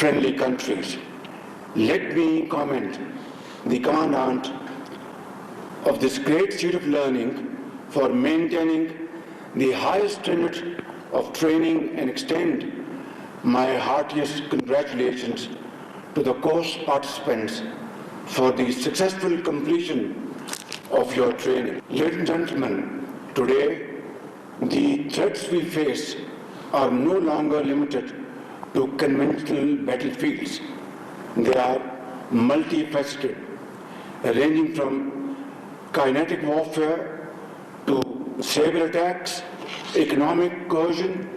friendly countries. Let me comment the Commandant of this great seat of learning for maintaining the highest standard of training and extend my heartiest congratulations to the course participants for the successful completion of your training. Ladies and gentlemen, today the threats we face are no longer limited to conventional battlefields. They are multifaceted, ranging from kinetic warfare to cyber attacks, economic coercion,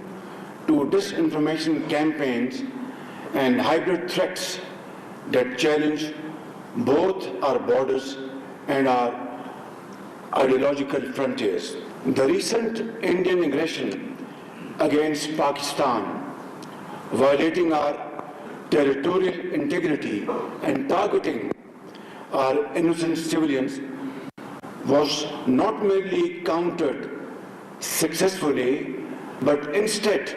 to disinformation campaigns and hybrid threats that challenge both our borders and our ideological frontiers. The recent Indian aggression against Pakistan, violating our territorial integrity and targeting our innocent civilians, was not merely countered successfully, but instead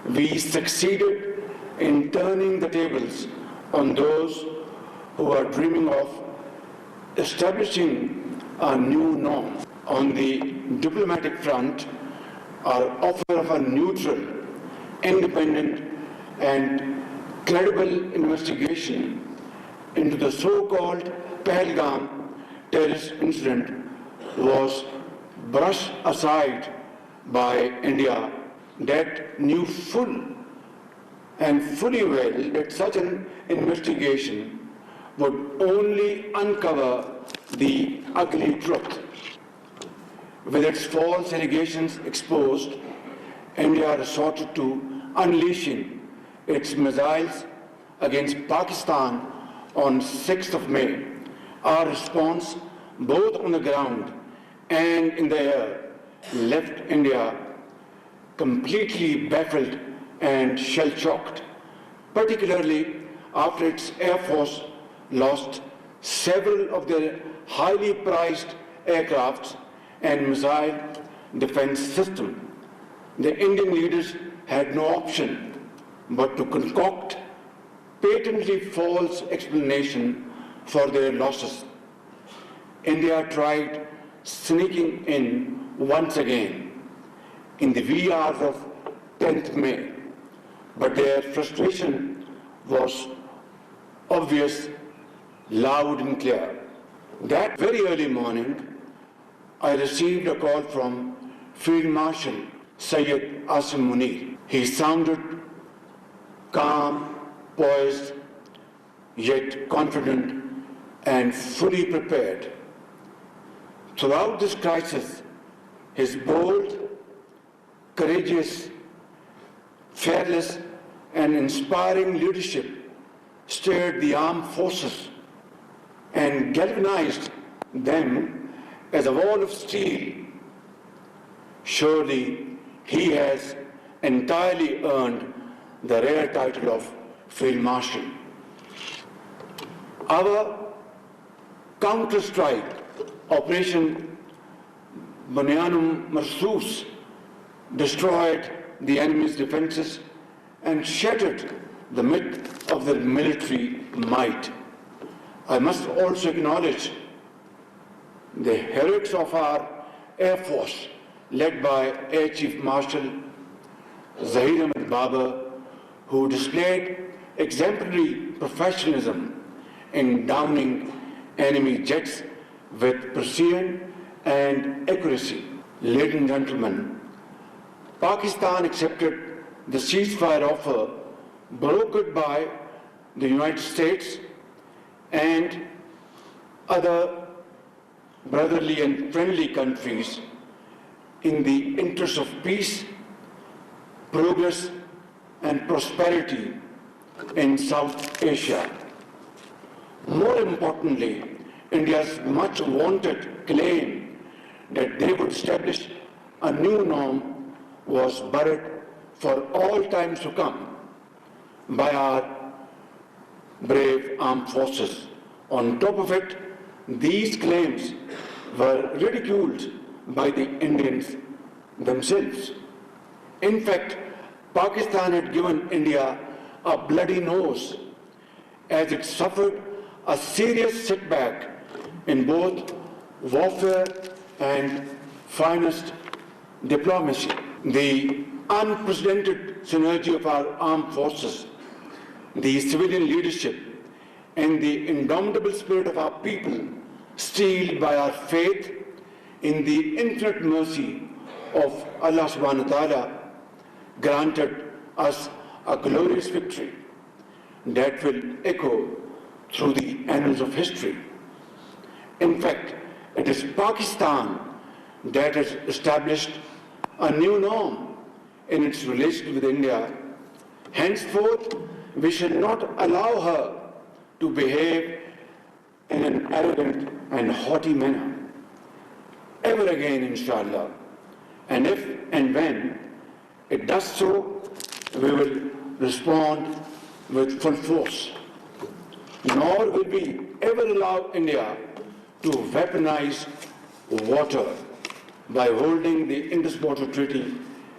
we succeeded in turning the tables on those who are dreaming of establishing a new norm. On the diplomatic front, our offer of a neutral, independent, and credible investigation into the so-called Pahalgam terrorist incident was brushed aside by India, that knew full and fully well that such an investigation would only uncover the ugly truth. With its false allegations exposed, India resorted to unleashing its missiles against Pakistan on 6th of May. Our response, both on the ground and in the air, left India completely baffled and shell-shocked, particularly after its Air Force lost several of their highly prized aircrafts and missile defense systems. The Indian leaders had no option but to concoct patently false explanation for their losses. India tried sneaking in once again in the wee hours of 10th May, but their frustration was obvious, loud and clear. That very early morning, I received a call from Field Marshal Syed Asim Munir. He sounded calm, poised, yet confident and fully prepared. Throughout this crisis, his bold, courageous, fearless, and inspiring leadership stirred the armed forces and galvanized them as a wall of steel. Surely he has entirely earned the rare title of Field Marshal. Our counter-strike Operation Bunyanum Marsus destroyed the enemy's defenses and shattered the myth of their military might. I must also acknowledge the heroics of our Air Force, led by Air Chief Marshal Zahir Ahmed Babar, who displayed exemplary professionalism in downing enemy jets with precision and accuracy. Ladies and gentlemen, Pakistan accepted the ceasefire offer brokered by the United States and other brotherly and friendly countries in the interest of peace, progress, and prosperity in South Asia. More importantly, India's much wanted claim that they would establish a new norm was buried for all times to come by our brave armed forces. On top of it, these claims were ridiculed by the Indians themselves. In fact, Pakistan had given India a bloody nose as it suffered a serious setback in both warfare and finest diplomacy. The unprecedented synergy of our armed forces, the civilian leadership, and the indomitable spirit of our people, steeled by our faith in the infinite mercy of Allah subhanahu wa ta'ala, granted us a glorious victory that will echo through the annals of history. In fact, it is Pakistan that has established a new norm in its relation with India. Henceforth, we shall not allow her to behave in an arrogant and haughty manner ever again, inshallah. And if and when it does so, we will respond with full force. Nor will we ever allow India to weaponize water by holding the Indus Water Treaty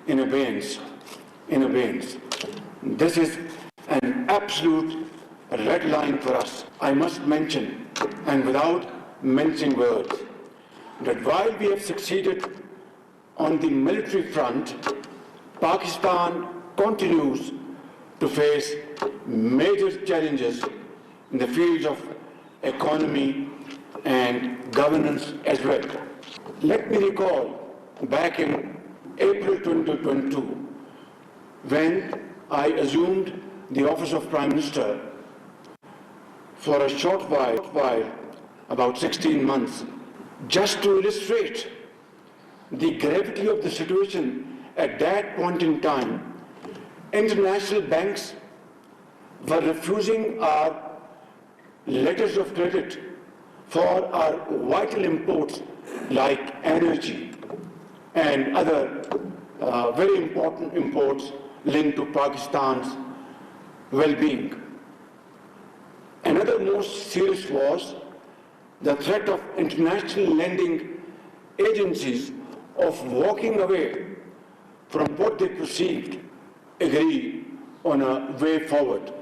in abeyance. This is an absolute red line for us. I must mention, and without mincing words, that while we have succeeded on the military front, Pakistan continues to face major challenges in the fields of economy and governance as well. Let me recall back in April 2022, when I assumed the office of Prime Minister for a short while, about 16 months, just to illustrate the gravity of the situation at that point in time. International banks were refusing our letters of credit for our vital imports like energy and other very important imports linked to Pakistan's well-being. Another most serious was the threat of international lending agencies of walking away from what they perceived agree on a way forward.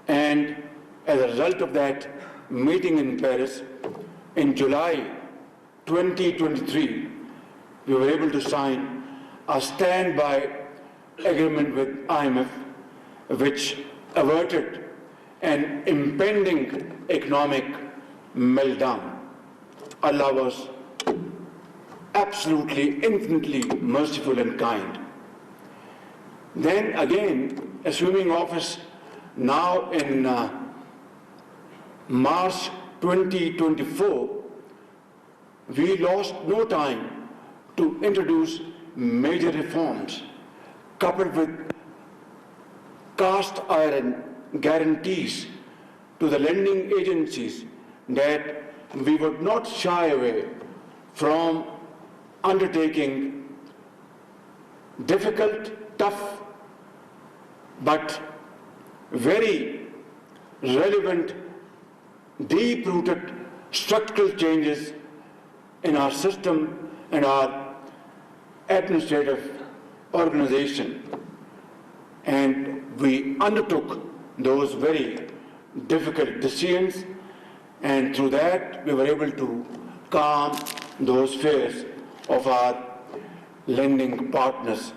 And as a result of that meeting in Paris, in July 2023, we were able to sign a standby agreement with IMF, which averted an impending economic meltdown. Allah was absolutely, infinitely merciful and kind. Then again, assuming office now in March 2024, we lost no time to introduce major reforms coupled with cast iron guarantees to the lending agencies that we would not shy away from undertaking difficult, tough, but very relevant, deep-rooted structural changes in our system and our administrative organization. And we undertook those very difficult decisions, and through that we were able to calm those fears of our lending partners.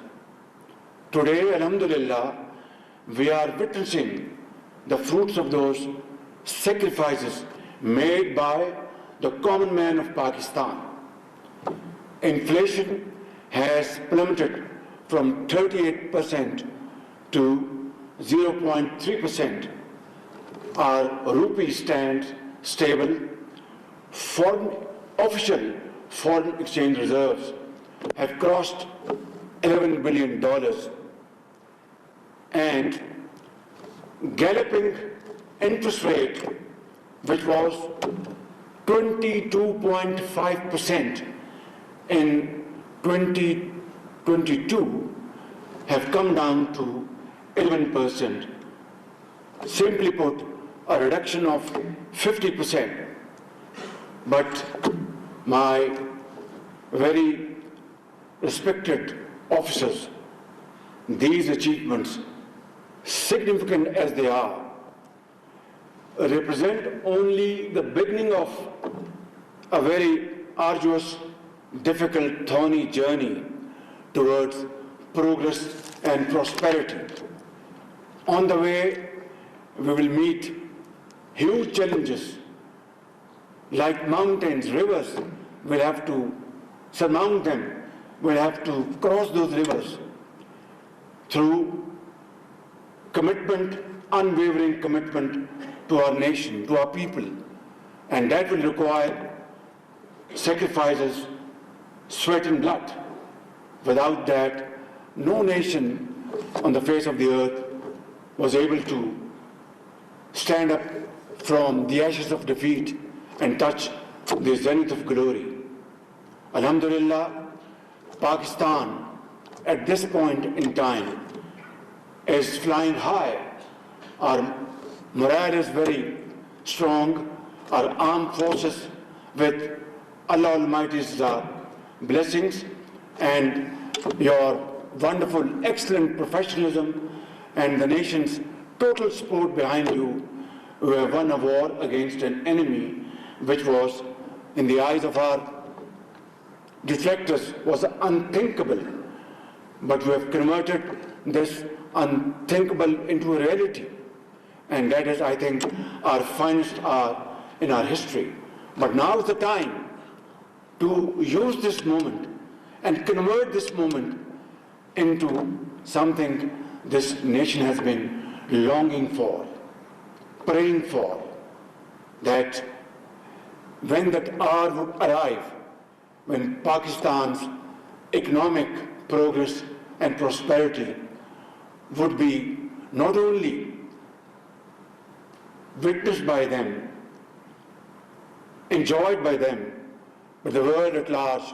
Today, alhamdulillah, we are witnessing the fruits of those sacrifices made by the common man of Pakistan. Inflation has plummeted from 38% to 0.3%. Our rupee stands stable. Official foreign exchange reserves have crossed $11 billion, and galloping interest rate, which was 22.5% in 2022, have come down to 11%. Simply put, a reduction of 50%. But my very respected officers, these achievements significant as they are, represent only the beginning of a very arduous, difficult, thorny journey towards progress and prosperity. On the way, we will meet huge challenges like mountains, rivers. We'll have to surmount them. We'll have to cross those rivers through commitment, unwavering commitment to our nation, to our people. And that will require sacrifices, sweat and blood. Without that, no nation on the face of the earth was able to stand up from the ashes of defeat and touch the zenith of glory. Alhamdulillah, Pakistan at this point in time is flying high. Our morale is very strong. Our armed forces, with Allah Almighty's blessings and your wonderful, excellent professionalism and the nation's total support behind you, we have won a war against an enemy which was, in the eyes of our detractors, was unthinkable. But we have converted this unthinkable into a reality. And that is, I think, our finest hour in our history. But now is the time to use this moment and convert this moment into something this nation has been longing for, praying for, that when that hour would arrive, when Pakistan's economic progress and prosperity would be not only witnessed by them, enjoyed by them, but the world at large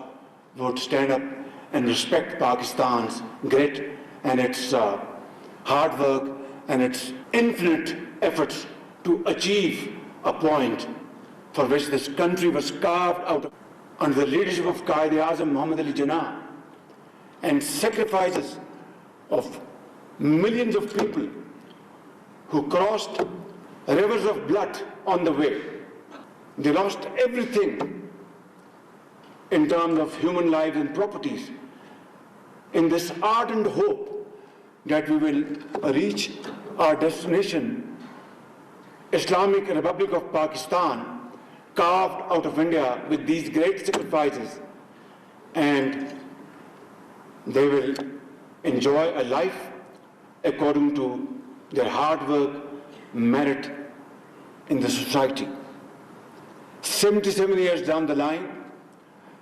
would stand up and respect Pakistan's grit and its hard work and its infinite efforts to achieve a point for which this country was carved out under the leadership of Quaid-e-Azam Muhammad Ali Jinnah, and sacrifices of millions of people who crossed rivers of blood on the way. They lost everything in terms of human lives and properties in this ardent hope that we will reach our destination, Islamic Republic of Pakistan, carved out of India with these great sacrifices, and they will enjoy a life according to their hard work, merit in the society. 77 years down the line,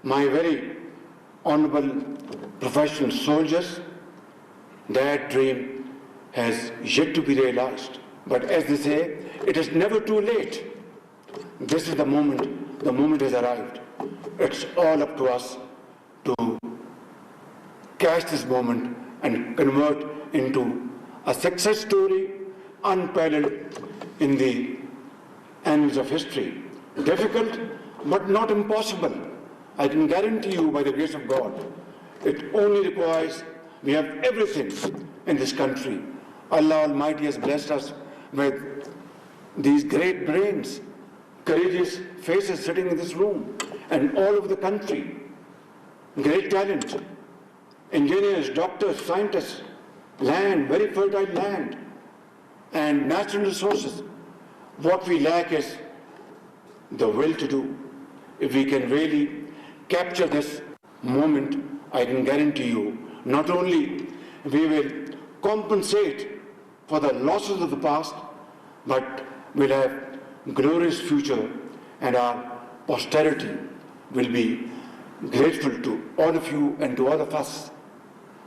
my very honorable professional soldiers, that dream has yet to be realized. But as they say, it is never too late. This is the moment has arrived. It's all up to us to catch this moment and convert into a success story unparalleled in the annals of history. Difficult, but not impossible. I can guarantee you, by the grace of God, it only requires, we have everything in this country. Allah Almighty has blessed us with these great brains, courageous faces sitting in this room, and all over the country. Great talent, engineers, doctors, scientists, land, very fertile land, and natural resources. What we lack is the will to do. If we can really capture this moment, I can guarantee you, not only we will compensate for the losses of the past, but we'll have glorious future, and our posterity will be grateful to all of you and to all of us.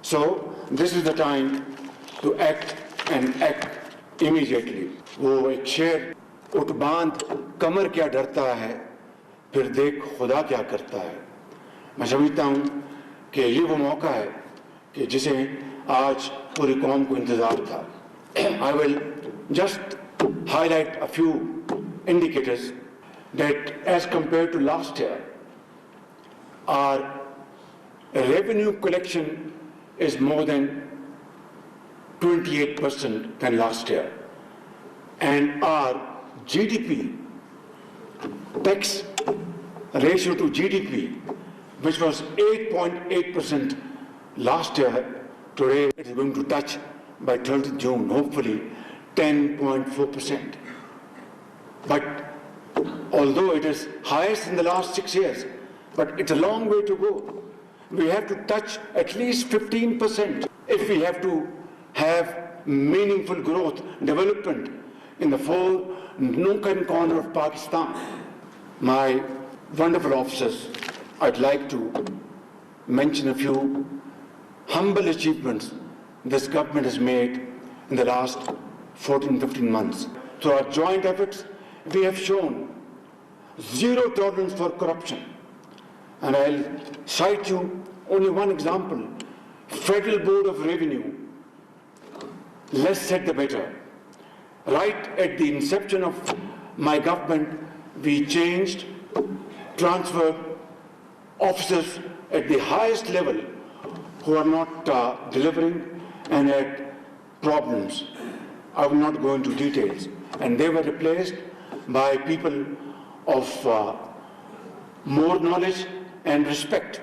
So this is the time to act, and act immediately. वो एक शेर, उठ बांध कमर क्या डरता है, फिर देख खुदा क्या करता है. मैं समझता हूँ कि ये वो मौका है कि जिसे आज पूरी कौम को इंतजार था. I will just highlight a few indicators that as compared to last year, our revenue collection is more than 28% than last year. And our GDP, tax ratio to GDP, which was 8.8% last year, today it is going to touch by 30th June, hopefully 10.4%. But although it is highest in the last 6 years, but it's a long way to go. We have to touch at least 15% if we have to have meaningful growth, development in the four nook and corner of Pakistan. My wonderful officers, I'd like to mention a few humble achievements this government has made in the last 14-15 months. Through our joint efforts, we have shown zero tolerance for corruption. And I'll cite you only one example. Federal Board of Revenue, less said the better. Right at the inception of my government, we changed, transferred officers at the highest level who are not delivering and had problems. I will not go into details. And they were replaced by people of more knowledge and respect.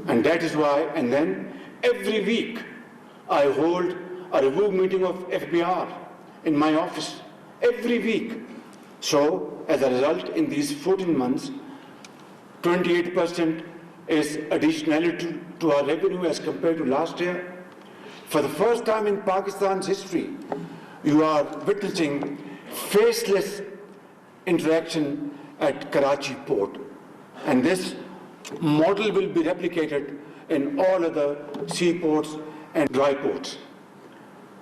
And that is why, and then every week I hold a review meeting of FBR in my office, every week. So as a result, in these 14 months, 28% is additionality to our revenue as compared to last year. For the first time in Pakistan's history, you are witnessing faceless interaction at Karachi port. And this model will be replicated in all other seaports and dry ports.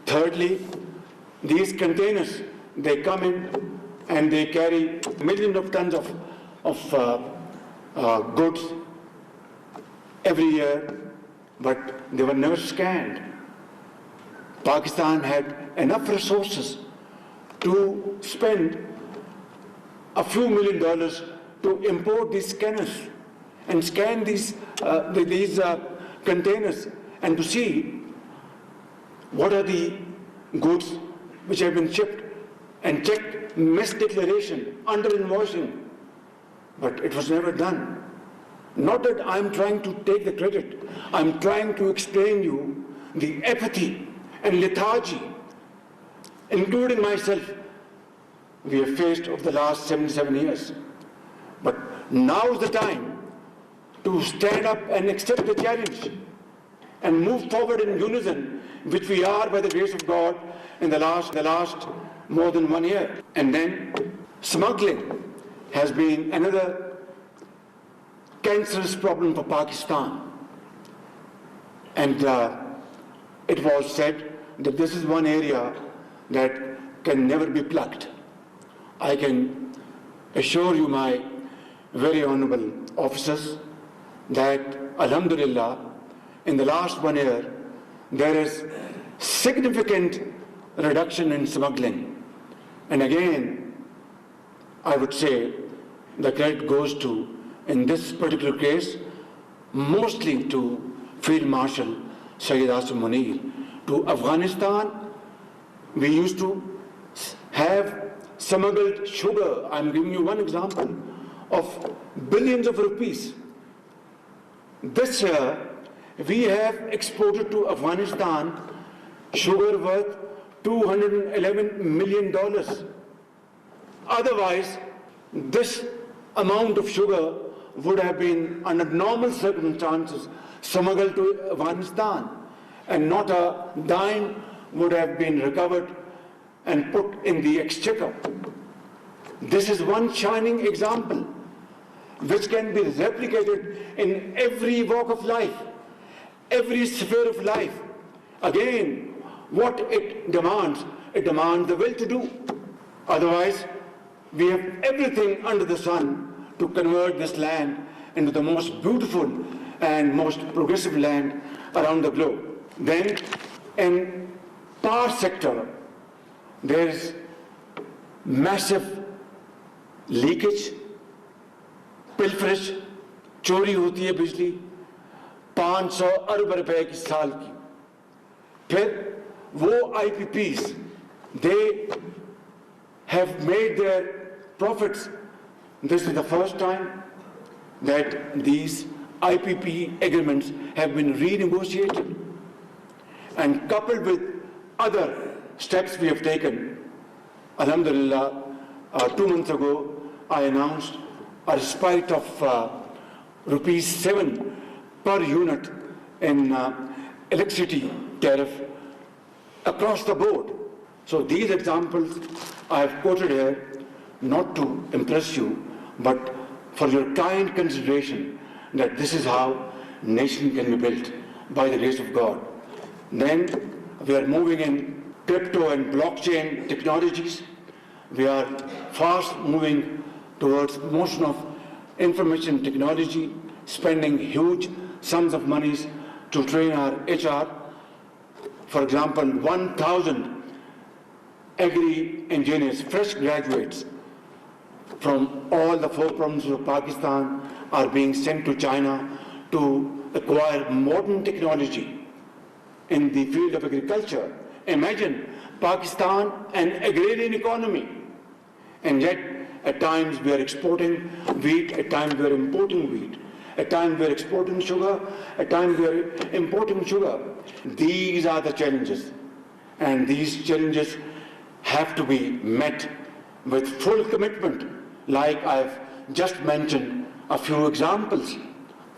Thirdly, these containers, they come in and they carry millions of tons of goods every year, but they were never scanned. Pakistan had enough resources to spend a few $1 million to import these scanners and scan these containers and to see what are the goods which have been shipped and check misdeclaration, under-invoicing. But it was never done. Not that I'm trying to take the credit. I'm trying to explain you the apathy and lethargy, including myself, we have faced over the last 77 years. But now is the time to stand up and accept the challenge and move forward in unison, which we are by the grace of God in the last more than 1 year. And then smuggling has been another cancerous problem for Pakistan. And it was said that this is one area that can never be plugged. I can assure you, my very honorable officers, that alhamdulillah, in the last 1 year, there is significant reduction in smuggling. And again, I would say the credit goes to, in this particular case, mostly to Field Marshal Sayyid Asim Munir. To Afghanistan, we used to have smuggled sugar. I'm giving you one example of billions of rupees. This year, we have exported to Afghanistan sugar worth $211 million. Otherwise, this amount of sugar would have been, under normal circumstances, smuggled to Afghanistan, and not a dime would have been recovered and put in the exchequer. This is one shining example which can be replicated in every walk of life, every sphere of life. Again, what it demands the will to do. Otherwise, we have everything under the sun to convert this land into the most beautiful and most progressive land around the globe. Then, in power sector, there is massive leakage, pilferage, चोरी होती है बिजली 500 अरब रुपए की साल की. फिर वो IPPs, they have made their profits. This is the first time that these IPP agreements have been renegotiated. And coupled with other steps we have taken, Alhamdulillah, 2 months ago, I announced a respite of rupees 7 per unit in electricity tariff across the board. So these examples I have quoted here not to impress you, but for your kind consideration that this is how nation can be built by the grace of God. Then we are moving in crypto and blockchain technologies. We are fast moving towards motion of information technology, spending huge sums of monies to train our HR. For example, 1,000 agri-engineers, fresh graduates from all the 4 provinces of Pakistan are being sent to China to acquire modern technology in the field of agriculture. Imagine Pakistan, an agrarian economy, and yet at times we are exporting wheat, at times we are importing wheat, at times we are exporting sugar, at times we are importing sugar. These are the challenges, and these challenges have to be met with full commitment, like I've just mentioned a few examples.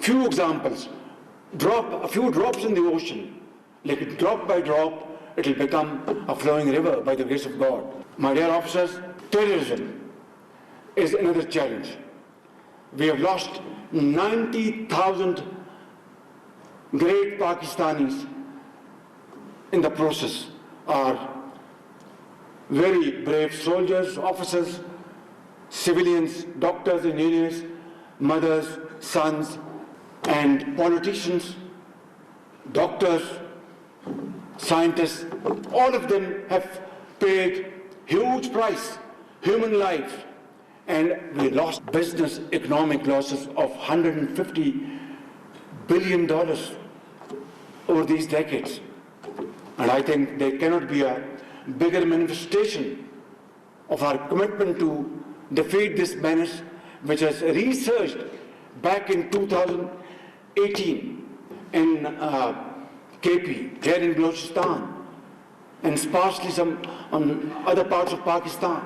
A few drops in the ocean, like drop by drop, it will become a flowing river by the grace of God. My dear officers, terrorism is another challenge. We have lost 90,000 great Pakistanis in the process. Are very brave soldiers, officers, civilians, doctors, engineers, mothers, sons, and politicians, doctors, scientists, all of them have paid huge price, human life, and we lost business economic losses of $150 billion over these decades. And I think there cannot be a bigger manifestation of our commitment to defeat this menace, which has resurged back in 2018 in KP, here in Balochistan, and sparsely some on other parts of Pakistan,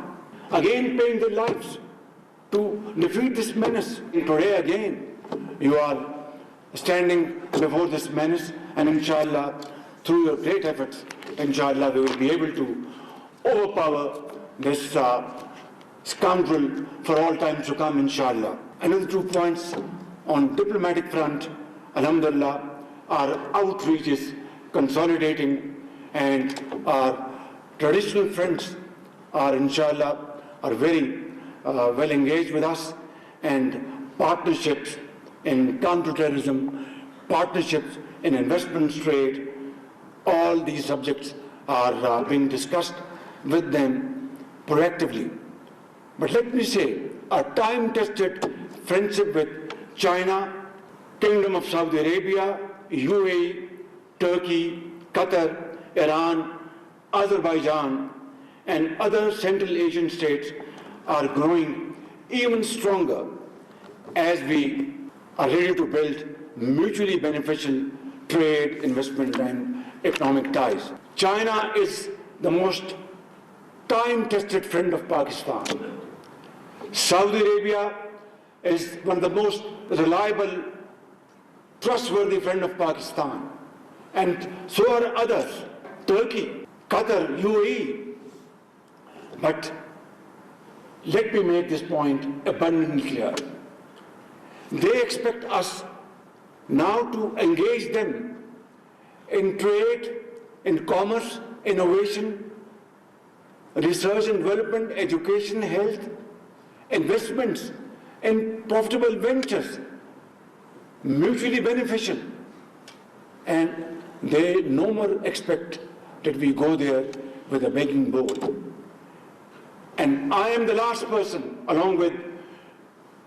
again paying their lives to defeat this menace. And today again, you are standing before this menace, and inshallah, through your great efforts, inshallah, we will be able to overpower this scoundrel for all times to come, inshallah. Another 2 points on diplomatic front, alhamdulillah, our outreach is consolidating, and our traditional friends are, inshallah, are very well engaged with us, and partnerships in counterterrorism, partnerships in investment trade, all these subjects are being discussed with them proactively. But let me say, a time-tested friendship with China, Kingdom of Saudi Arabia, UAE, Turkey, Qatar, Iran, Azerbaijan, and other Central Asian states are growing even stronger as we are ready to build mutually beneficial trade, investment, and economic ties. China is the most time-tested friend of Pakistan. Saudi Arabia is one of the most reliable, trustworthy friend of Pakistan. And so are others, Turkey, Qatar, UAE. But let me make this point abundantly clear. They expect us now to engage them in trade, in commerce, innovation, research and development, education, health, investments, and profitable ventures, mutually beneficial. And they no more expect that we go there with a begging bowl. And I am the last person, along with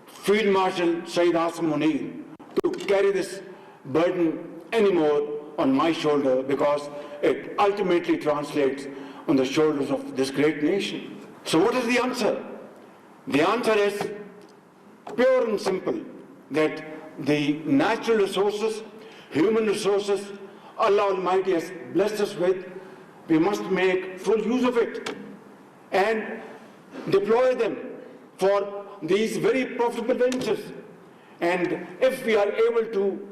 Field Marshal Sayyid Asim Munir, to carry this burden anymore on my shoulder because it ultimately translates on the shoulders of this great nation. So what is the answer? The answer is pure and simple, that the natural resources, human resources Allah Almighty has blessed us with, we must make full use of it and deploy them for these very profitable ventures. And if we are able to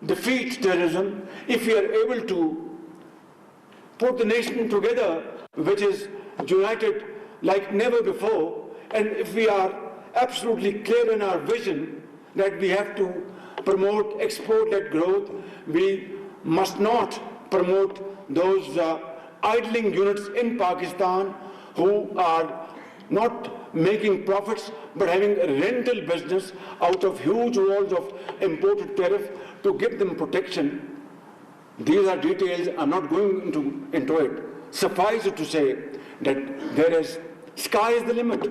defeat terrorism, if we are able to put the nation together, which is united like never before, and if we are absolutely clear in our vision that we have to promote export-led growth, we must not promote those idling units in Pakistan who are not making profits but having a rental business out of huge walls of imported tariff to give them protection. These are details, I'm not going into it. Suffice it to say that there is, sky is the limit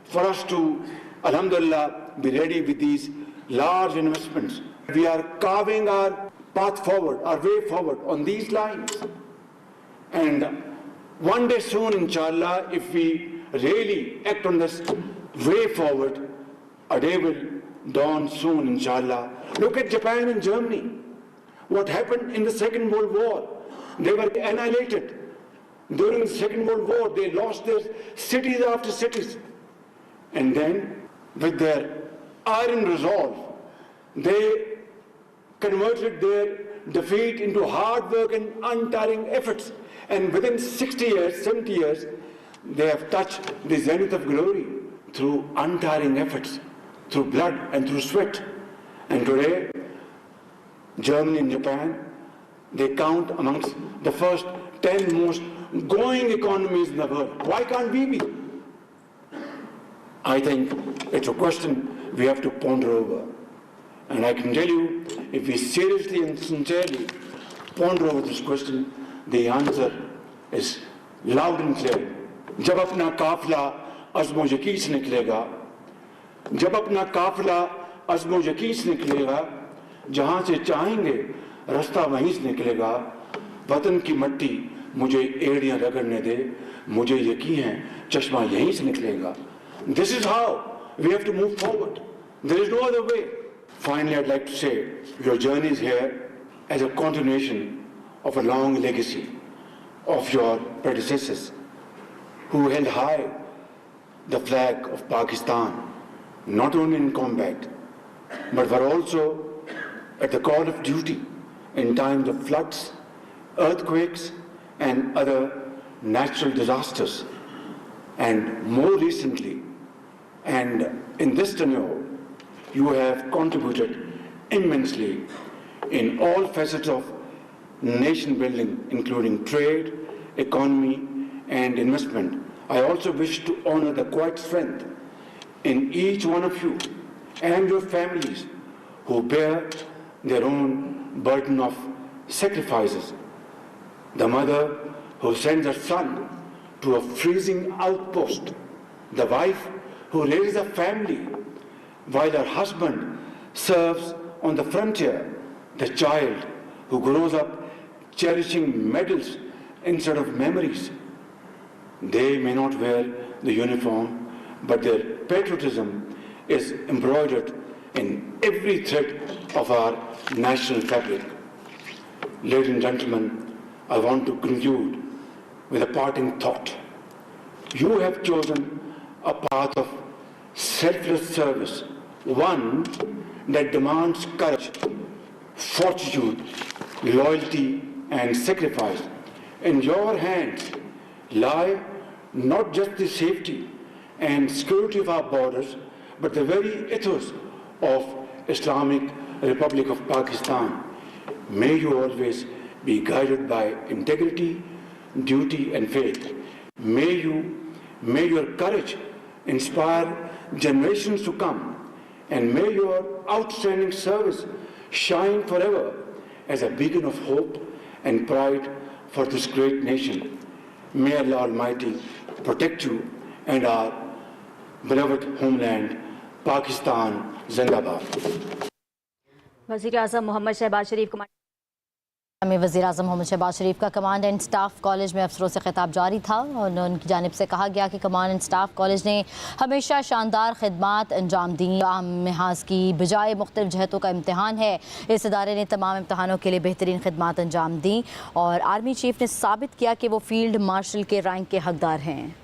for us to, alhamdulillah, be ready with these large investments. We are carving our path forward, our way forward on these lines. And one day soon, inshallah, if we really act on this way forward, a day will dawn soon, inshallah. Look at Japan and Germany. What happened in the Second World War? They were annihilated. During the Second World War, they lost their cities after cities. And then, with their iron resolve, they converted their defeat into hard work and untiring efforts. And within 60 years, 70 years, they have touched the zenith of glory through untiring efforts, through blood and through sweat. And today, Germany and Japan, they count amongst the first 10 most growing economies in the world. Why can't we be? I think it's a question we have to ponder over. And I can tell you, if we seriously and sincerely ponder over this question, the answer is loud and clear. जब अपना काफिला अज़्म यकीन से निकलेगा, जब अपना काफिला अज़्म यकीन से निकलेगा, जहाँ से चाहेंगे रास्ता वहीं से निकलेगा, वतन की मट्टी मुझे एड़ियाँ रगड़ने दे, मुझे यकीन है चश्मा यहीं से निकलेगा. This is how we have to move forward. There is no other way. Finally, I'd like to say, your journey is here as a continuation of a long legacy of your predecessors who held high the flag of Pakistan, not only in combat, but were also at the call of duty in times of floods, earthquakes, and other natural disasters. And more recently, and in this tenure, you have contributed immensely in all facets of nation building, including trade, economy, and investment. I also wish to honor the quiet strength in each one of you and your families who bear their own burden of sacrifices. The mother who sends her son to a freezing outpost, the wife who raises a family while her husband serves on the frontier, the child who grows up cherishing medals instead of memories. They may not wear the uniform, but their patriotism is embroidered in every thread of our national fabric. Ladies and gentlemen, I want to conclude with a parting thought. You have chosen a path of selfless service, one that demands courage, fortitude, loyalty, and sacrifice. In your hands lie not just the safety and security of our borders, but the very ethos of Islamic Republic of Pakistan. May you always be guided by integrity, duty, and faith. May your courage inspire generations to come, and may your outstanding service shine forever as a beacon of hope and pride for this great nation. May Allah Almighty protect you and our beloved homeland, Pakistan Zindabad. वज़ीर-ए-आज़म मोहम्मद शहबाज शरीफ वज़ीर-ए-आज़म मोहम्मद शहबाज शरीफ का command and staff college में अफसरों से खिताब जारी था और उनकी जानिब से कहा गया कि कमांड एंड स्टाफ कॉलेज ने हमेशा शानदार खिदमात अंजाम दी। आम मिहाज की बजाय मुख्तलिफ जहतों का इम्तहान है। इस इदारे ने तमाम इम्तहानों के लिए बेहतरीन खिदमात अंजाम दी और आर्मी चीफ ने साबित किया कि वो फील्ड मार्शल के रैंक के हकदार हैं।